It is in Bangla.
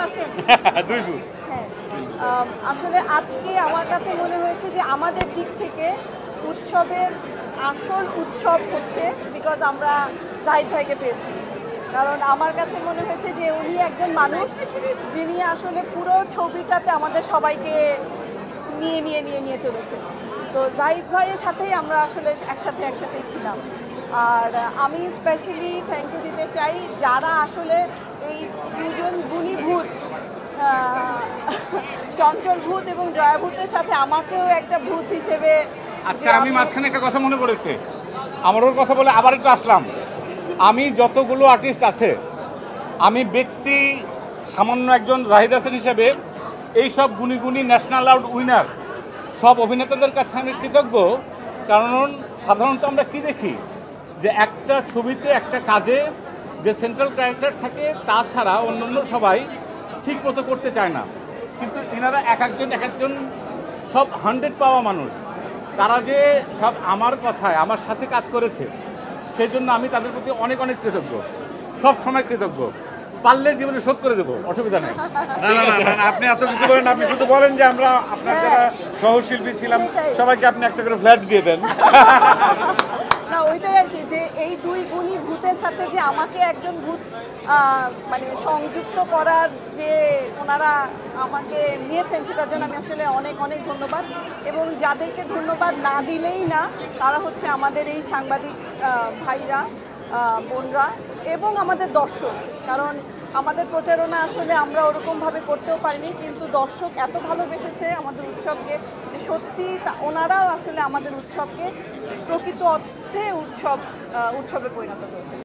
আসেন? দুই ভূত। হ্যাঁ, আসলে আজকে আমার কাছে মনে হয়েছে যে আমাদের দিক থেকে উৎসবের আসল উৎসব হচ্ছে বিকজ আমরা জাহিদ ভাইকে পেয়েছি। কারণ আমার কাছে মনে হয়েছে যে উনি একজন মানুষ যিনি আসলে পুরো ছবিটাতে আমাদের সবাইকে নিয়ে চলেছে। তো জাহিদ ভাইয়ের সাথেই আমরা আসলে একসাথেই ছিলাম। আর আমি স্পেশালি থ্যাংক ইউ দিতে চাই যারা আসলে এই দুজন গুণী ভূত চঞ্চল ভূত এবং জয়া ভূতের সাথে আমাকেও একটা ভূত হিসেবে। আচ্ছা, আমি মাঝখানে একটা কথা মনে পড়েছে, আমার ওর কথা বলে আবার একটু আসলাম। আমি যতগুলো আর্টিস্ট আছে, আমি ব্যক্তি সামান্য একজন জাহিদ হাসান হিসেবে এই সব গুণী গুণী ন্যাশনাল অ্যাওয়ার্ড উইনার সব অভিনেতাদের কাছে আমি কৃতজ্ঞ। কারণ সাধারণত আমরা কি দেখি যে একটা ছবিতে একটা কাজে যে সেন্ট্রাল ক্যারেক্টার থাকে তাছাড়া অন্যান্য সবাই ঠিক মতো করতে চায় না, কিন্তু এনারা এক একজন সব 100 পাওয়া মানুষ। তারা যে সব আমার কথায় আমার সাথে কাজ করেছে, সেই জন্য আমি তাদের প্রতি অনেক অনেক কৃতজ্ঞ, সব সময় কৃতজ্ঞ। পারলে জীবনে শোধ করে দেবো, অসুবিধা নেই। না, আপনি এত কিছু বলেন, আপনি শুধু বলেন যে আমরা আপনার যারা সহশিল্পী ছিলাম সবাইকে আপনি একটা করে ফ্ল্যাট দিয়ে দেন। না, ওইটাই আর কি, যে এই দুই গুণী ভূতের সাথে যে আমাকে একজন ভূত মানে সংযুক্ত করার যে ওনারা আমাকে নিয়েছেন, সেটার জন্য আমি আসলে অনেক অনেক ধন্যবাদ। এবং যাদেরকে ধন্যবাদ না দিলেই না, তারা হচ্ছে আমাদের এই সাংবাদিক ভাইরা, বোনরা এবং আমাদের দর্শক। কারণ আমাদের প্রচারণা আসলে আমরা ওরকমভাবে করতেও পারিনি, কিন্তু দর্শক এত ভালোবেসেছে আমাদের উৎসবকে যে সত্যি ওনারাও আসলে আমাদের উৎসবকে প্রকৃত অর্থে উৎসবে পরিণত করেছে।